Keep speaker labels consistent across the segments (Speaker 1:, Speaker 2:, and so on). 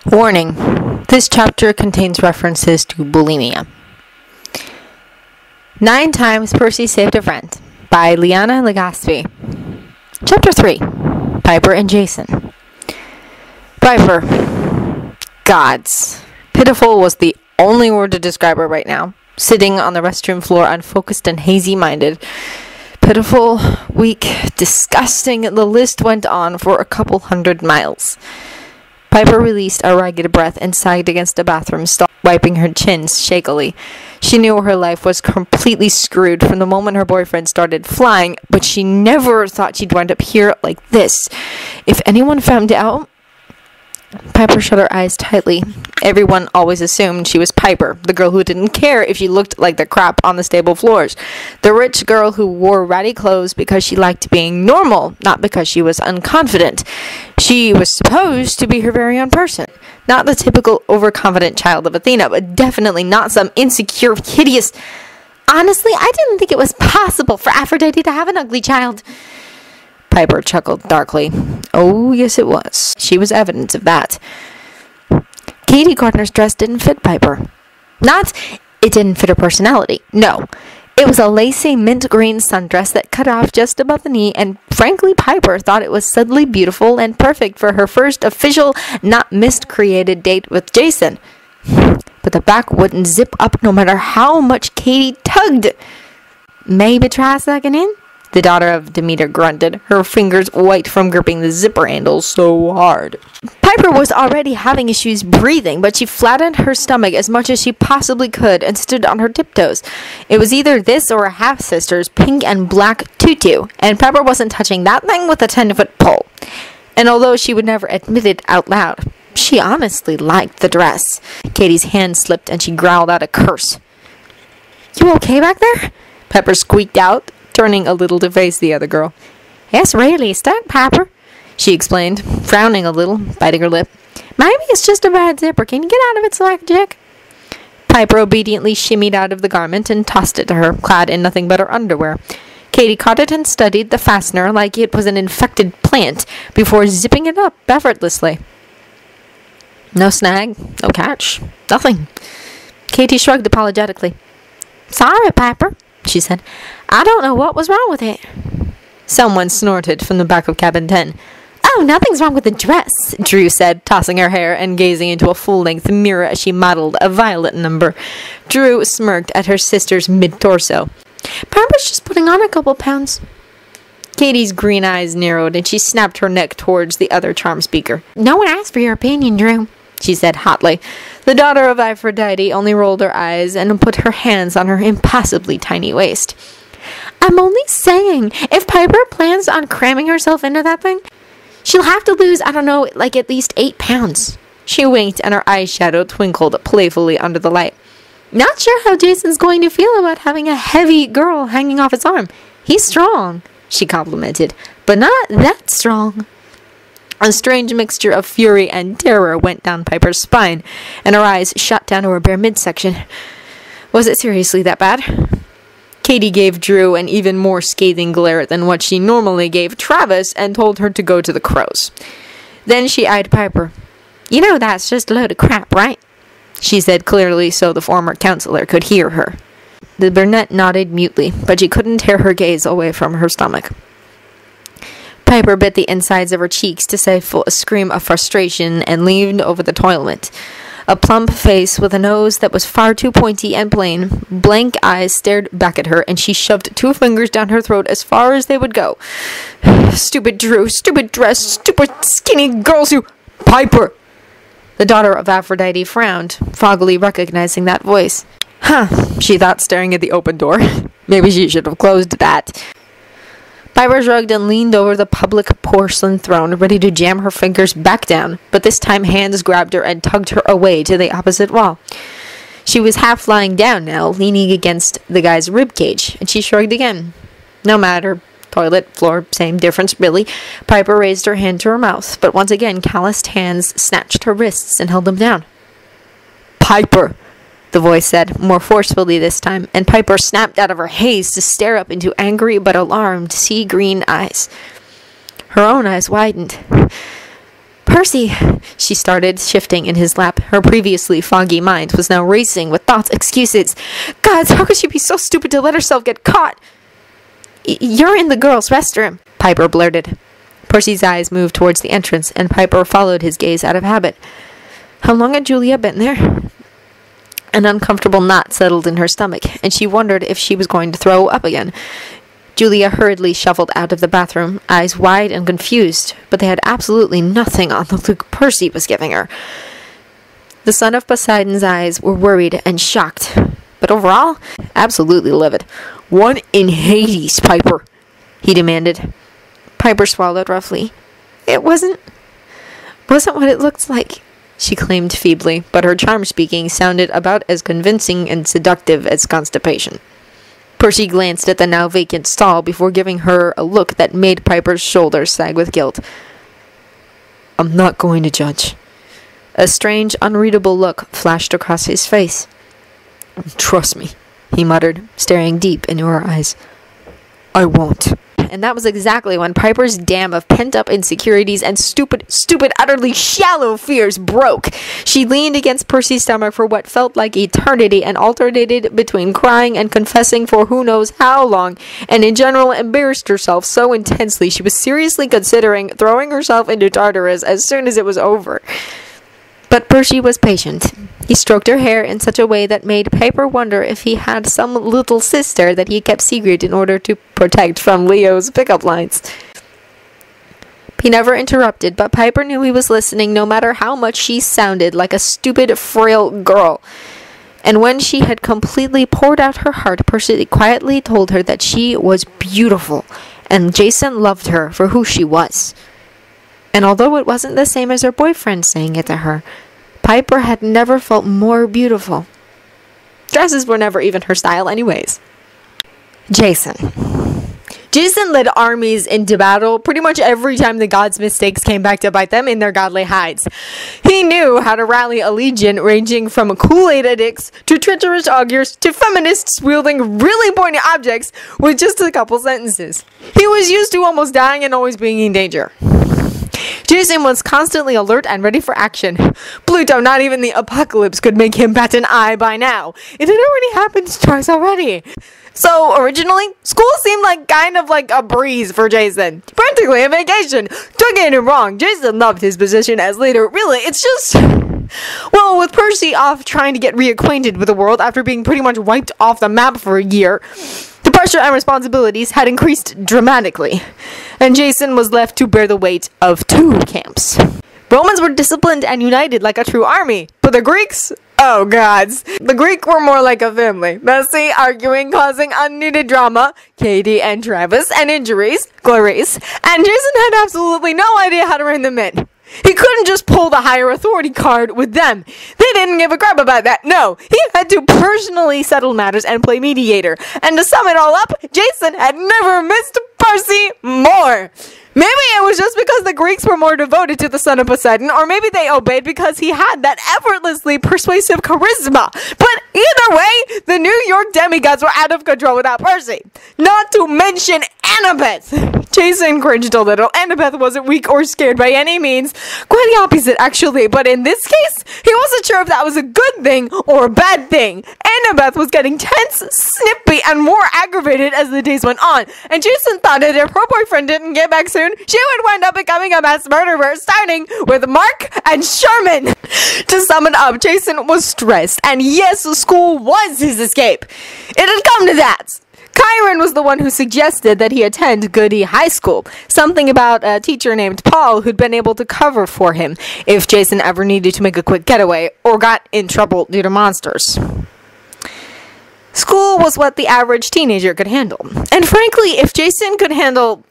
Speaker 1: Warning: this chapter contains references to bulimia. 9 Times Percy Saved a Friend by Liana Legaspi. Chapter 3: Piper and Jason. Piper. Gods. Pitiful was the only word to describe her right now, sitting on the restroom floor, unfocused and hazy-minded. Pitiful, weak, disgusting, the list went on for a couple 100 miles. Piper released a ragged breath and sagged against a bathroom stall, wiping her chin shakily. She knew her life was completely screwed from the moment her boyfriend started flying, but she never thought she'd wind up here like this. If anyone found out... Piper shut her eyes tightly. Everyone always assumed she was Piper, the girl who didn't care if she looked like the crap on the stable floors. The rich girl who wore ratty clothes because she liked being normal, not because she was unconfident. She was supposed to be her very own person. Not the typical overconfident child of Athena, but definitely not some insecure, hideous... Honestly, I didn't think it was possible for Aphrodite to have an ugly child. Piper chuckled darkly. Oh, yes it was. She was evidence of that. Katie Gardner's dress didn't fit Piper. Not, it didn't fit her personality. No. It was a lacy mint green sundress that cut off just above the knee, and frankly, Piper thought it was subtly beautiful and perfect for her first official, not miscreated date with Jason. But the back wouldn't zip up no matter how much Katie tugged. Maybe try sucking in? The daughter of Demeter grunted, her fingers white from gripping the zipper handle so hard. Piper was already having issues breathing, but she flattened her stomach as much as she possibly could and stood on her tiptoes. It was either this or a half-sister's pink and black tutu, and Piper wasn't touching that thing with a 10-foot pole. And although she would never admit it out loud, she honestly liked the dress. Katie's hand slipped and she growled out a curse. "You okay back there?" Piper squeaked out, turning a little to face the other girl. "It's really stuck, Piper," she explained, frowning a little, biting her lip. "Maybe it's just a bad zipper. Can you get out of it, slack Jack?" Piper obediently shimmied out of the garment and tossed it to her, clad in nothing but her underwear. Katie caught it and studied the fastener like it was an infected plant before zipping it up effortlessly. No snag, no catch, nothing. Katie shrugged apologetically. "Sorry, Piper," she said. "I don't know what was wrong with it." Someone snorted from the back of cabin 10. "Oh, nothing's wrong with the dress," Drew said, tossing her hair and gazing into a full-length mirror as she modeled a violet number. Drew smirked at her sister's mid-torso. "Piper's just putting on a couple pounds." Katie's green eyes narrowed and she snapped her neck towards the other charm speaker. "No one asked for your opinion, Drew," she said hotly. The daughter of Aphrodite only rolled her eyes and put her hands on her impossibly tiny waist. "I'm only saying, if Piper plans on cramming herself into that thing, she'll have to lose, I don't know, like at least 8 pounds. She winked and her eyeshadow twinkled playfully under the light. "Not sure how Jason's going to feel about having a heavy girl hanging off his arm. He's strong," she complimented, "but not that strong." A strange mixture of fury and terror went down Piper's spine, and her eyes shot down to her bare midsection. Was it seriously that bad? Katie gave Drew an even more scathing glare than what she normally gave Travis and told her to go to the crows. Then she eyed Piper. "You know that's just a load of crap, right?" she said clearly so the former counselor could hear her. The brunette nodded mutely, but she couldn't tear her gaze away from her stomach. Piper bit the insides of her cheeks to stifle a scream of frustration and leaned over the toilet. A plump face with a nose that was far too pointy and plain, blank eyes stared back at her, and she shoved 2 fingers down her throat as far as they would go. "Stupid Drew, stupid dress, stupid skinny girls, you..." "Piper!" The daughter of Aphrodite frowned, foggily recognizing that voice. "Huh," she thought, staring at the open door. Maybe she should have closed that. Piper shrugged and leaned over the public porcelain throne, ready to jam her fingers back down, but this time hands grabbed her and tugged her away to the opposite wall. She was half lying down now, leaning against the guy's ribcage, and she shrugged again. No matter. Toilet, floor, same difference, really. Piper raised her hand to her mouth, but once again calloused hands snatched her wrists and held them down. "Piper!" the voice said, more forcefully this time, and Piper snapped out of her haze to stare up into angry but alarmed sea-green eyes. Her own eyes widened. Percy, she started, shifting in his lap. Her previously foggy mind was now racing with thoughts, excuses. Gods, how could she be so stupid to let herself get caught? You're in the girls' restroom, Piper blurted. Percy's eyes moved towards the entrance, and Piper followed his gaze out of habit. How long had Julia been there? An uncomfortable knot settled in her stomach, and she wondered if she was going to throw up again. Julia hurriedly shuffled out of the bathroom, eyes wide and confused, but they had absolutely nothing on the look Percy was giving her. The son of Poseidon's eyes were worried and shocked, but overall, absolutely livid. What in Hades, Piper? He demanded. Piper swallowed roughly. It wasn't what it looked like, she claimed feebly, but her charm speaking sounded about as convincing and seductive as constipation. Percy glanced at the now vacant stall before giving her a look that made Piper's shoulders sag with guilt. I'm not going to judge. A strange, unreadable look flashed across his face. Trust me, he muttered, staring deep into her eyes. I won't. And that was exactly when Piper's dam of pent-up insecurities and stupid, utterly shallow fears broke. She leaned against Percy's stomach for what felt like eternity and alternated between crying and confessing for who knows how long, and in general embarrassed herself so intensely she was seriously considering throwing herself into Tartarus as soon as it was over. But Percy was patient. He stroked her hair in such a way that made Piper wonder if he had some little sister that he kept secret in order to protect from Leo's pickup lines. He never interrupted, but Piper knew he was listening no matter how much she sounded like a stupid, frail girl. And when she had completely poured out her heart, Percy quietly told her that she was beautiful, and Jason loved her for who she was. And although it wasn't the same as her boyfriend saying it to her, Piper had never felt more beautiful. Dresses were never even her style anyways. Jason led armies into battle pretty much every time the gods' mistakes came back to bite them in their godly hides. He knew how to rally a legion ranging from Kool-Aid addicts to treacherous augurs to feminists wielding really pointy objects with just a couple sentences. He was used to almost dying and always being in danger. Jason was constantly alert and ready for action. Pluto, not even the apocalypse could make him bat an eye by now. It had already happened twice already. So, originally, school seemed like kind of like a breeze for Jason. Practically a vacation. Don't get it wrong, Jason loved his position as leader. Really, it's just... Well, with Percy off trying to get reacquainted with the world after being pretty much wiped off the map for a year, the pressure and responsibilities had increased dramatically, and Jason was left to bear the weight of 2 camps. Romans were disciplined and united like a true army, but the Greeks? Oh gods. The Greeks were more like a family. Messy, arguing, causing unneeded drama, Katie and Travis, and injuries, Clarice, and Jason had absolutely no idea how to rein them in. He couldn't just pull the higher authority card with them. They didn't give a crap about that. No, he had to personally settle matters and play mediator. And to sum it all up, Jason had never missed Percy more. Maybe it was just because the Greeks were more devoted to the son of Poseidon, or maybe they obeyed because he had that effortlessly persuasive charisma. But either way, the New York demigods were out of control without Percy. Not to mention Annabeth. Jason cringed a little. Annabeth wasn't weak or scared by any means. Quite the opposite, actually. But in this case, he wasn't sure if that was a good thing or a bad thing. Annabeth was getting tense, snippy, and more aggravated as the days went on. And Jason thought that if her boyfriend didn't get back soon, she would wind up becoming a mass murderer, starting with Mark and Sherman. To sum it up, Jason was stressed. And yes, school was his escape. It had come to that. Kyron was the one who suggested that he attend Goody High School, something about a teacher named Paul who'd been able to cover for him if Jason ever needed to make a quick getaway or got in trouble due to monsters. School was what the average teenager could handle, and frankly, if Jason could handle,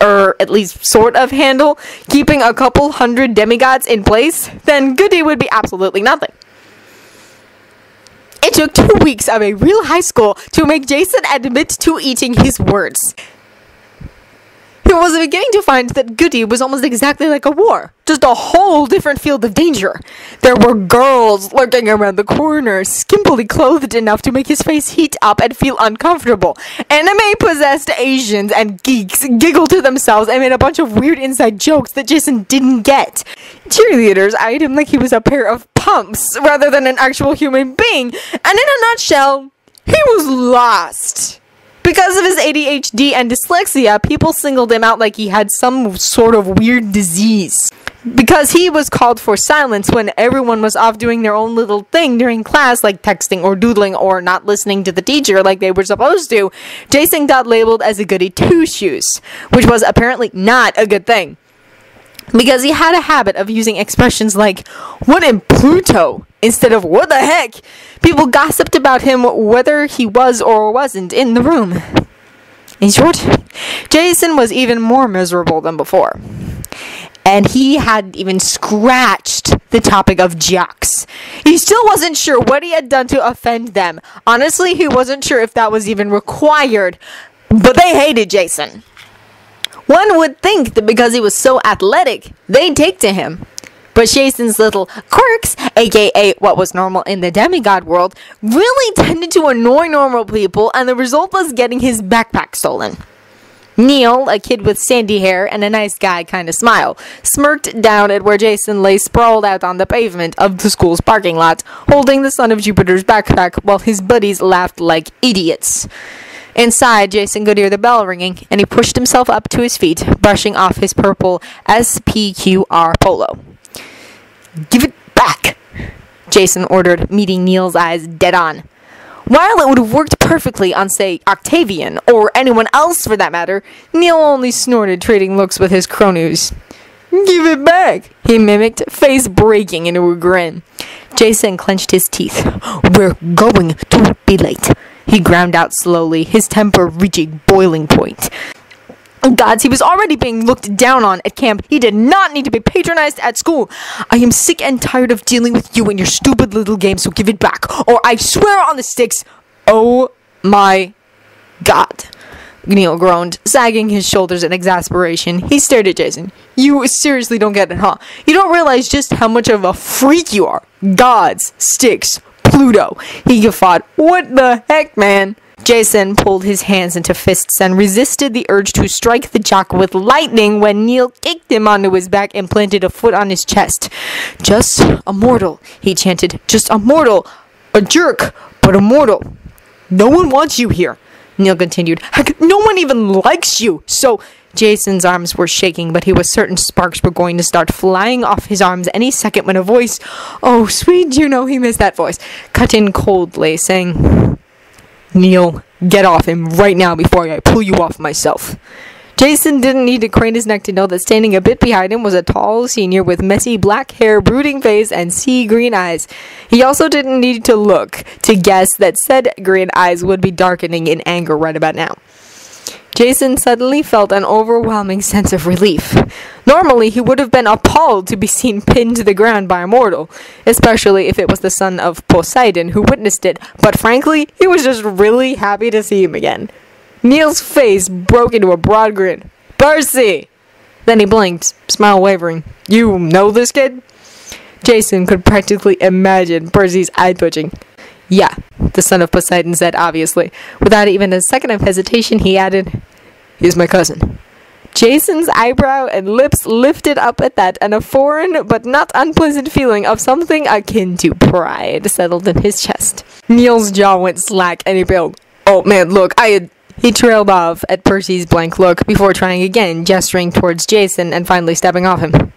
Speaker 1: or at least sort of handle, keeping a couple hundred demigods in place, then Goody would be absolutely nothing. It took 2 weeks of a real high school to make Jason admit to eating his words. He was beginning to find that Goody was almost exactly like a war, just a whole different field of danger. There were girls lurking around the corners, skimpily clothed enough to make his face heat up and feel uncomfortable. Anime-possessed Asians and geeks giggled to themselves and made a bunch of weird inside jokes that Jason didn't get. Cheerleaders eyed him like he was a pair of pumps rather than an actual human being, and in a nutshell, he was lost. Because of his ADHD and dyslexia, people singled him out like he had some sort of weird disease. Because he was called for silence when everyone was off doing their own little thing during class, like texting or doodling or not listening to the teacher like they were supposed to, Jason got labeled as a goody two-shoes, which was apparently not a good thing. Because he had a habit of using expressions like, "What in Pluto?" instead of "What the heck?" People gossiped about him whether he was or wasn't in the room. In short, Jason was even more miserable than before. And he hadn't even scratched the topic of jocks. He still wasn't sure what he had done to offend them. Honestly, he wasn't sure if that was even required. But they hated Jason. One would think that because he was so athletic, they'd take to him. But Jason's little quirks, aka what was normal in the demigod world, really tended to annoy normal people, and the result was getting his backpack stolen. Neil, a kid with sandy hair and a nice guy kind of smile, smirked down at where Jason lay sprawled out on the pavement of the school's parking lot, holding the Son of Jupiter's backpack while his buddies laughed like idiots. Inside, Jason could hear the bell ringing, and he pushed himself up to his feet, brushing off his purple SPQR polo. "Give it back," Jason ordered, meeting Neil's eyes dead on. While it would have worked perfectly on, say, Octavian, or anyone else for that matter, Neil only snorted, trading looks with his cronies. "Give it back," he mimicked, face breaking into a grin. Jason clenched his teeth. "We're going to be late," he ground out slowly, his temper reaching boiling point. Gods, he was already being looked down on at camp. He did not need to be patronized at school. "I am sick and tired of dealing with you and your stupid little game, so give it back, or I swear on the sticks." "Oh my God," Neil groaned, sagging his shoulders in exasperation. He stared at Jason. "You seriously don't get it, huh? You don't realize just how much of a freak you are. Gods, sticks, Pluto." He guffawed. "What the heck, man?" Jason pulled his hands into fists and resisted the urge to strike the jock with lightning when Neil kicked him onto his back and planted a foot on his chest. "Just a mortal," he chanted. "Just a mortal. A jerk, but a mortal." "No one wants you here," Neil continued. "Heck, no one even likes you, so..." Jason's arms were shaking, but he was certain sparks were going to start flying off his arms any second when a voice, oh, sweet Juno, he missed that voice, cut in coldly, saying, "Neil, get off him right now before I pull you off myself." Jason didn't need to crane his neck to know that standing a bit behind him was a tall senior with messy black hair, brooding face, and sea green eyes. He also didn't need to look to guess that said green eyes would be darkening in anger right about now. Jason suddenly felt an overwhelming sense of relief. Normally, he would have been appalled to be seen pinned to the ground by a mortal, especially if it was the son of Poseidon who witnessed it, but frankly, he was just really happy to see him again. Neil's face broke into a broad grin. "Percy!" Then he blinked, smile wavering. "You know this kid?" Jason could practically imagine Percy's eye twitching. "Yeah," the son of Poseidon said, obviously. Without even a second of hesitation, he added, "He's my cousin." Jason's eyebrow and lips lifted up at that, and a foreign but not unpleasant feeling of something akin to pride settled in his chest. Neil's jaw went slack, and he bailed. "Oh man, look, He trailed off at Percy's blank look before trying again, gesturing towards Jason and finally stepping off him.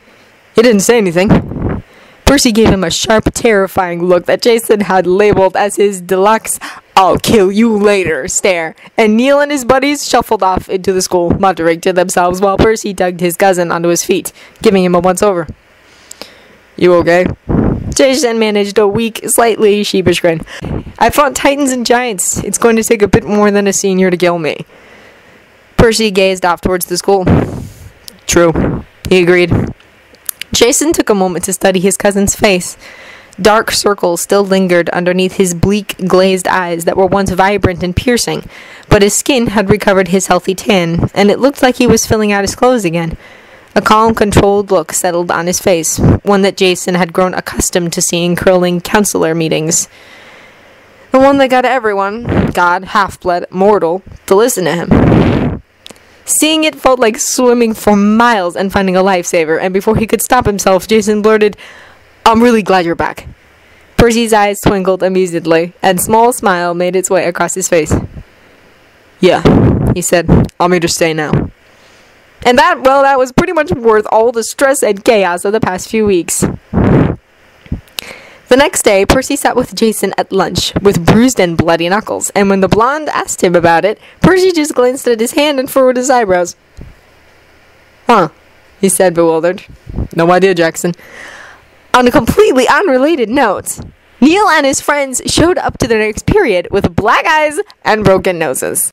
Speaker 1: "He didn't say anything." Percy gave him a sharp, terrifying look that Jason had labeled as his deluxe "I'll kill you later" stare, and Neil and his buddies shuffled off into the school, muttering to themselves while Percy tugged his cousin onto his feet, giving him a once-over. "You okay?" Jason managed a weak, slightly sheepish grin. "I fought titans and giants. It's going to take a bit more than a senior to kill me." Percy gazed off towards the school. "True," he agreed. Jason took a moment to study his cousin's face. Dark circles still lingered underneath his bleak, glazed eyes that were once vibrant and piercing, but his skin had recovered his healthy tan, and it looked like he was filling out his clothes again. A calm, controlled look settled on his face, one that Jason had grown accustomed to seeing curling counselor meetings. The one that got everyone, god, half-blood, mortal, to listen to him. Seeing it felt like swimming for miles and finding a lifesaver, and before he could stop himself, Jason blurted, "I'm really glad you're back." Percy's eyes twinkled amusedly, and a small smile made its way across his face. "Yeah," he said, "I'm here to stay now." And that was pretty much worth all the stress and chaos of the past few weeks. The next day, Percy sat with Jason at lunch, with bruised and bloody knuckles, and when the blonde asked him about it, Percy just glanced at his hand and furrowed his eyebrows. "Huh," he said, bewildered. "No idea, Jackson." On a completely unrelated note, Neil and his friends showed up to their next period with black eyes and broken noses.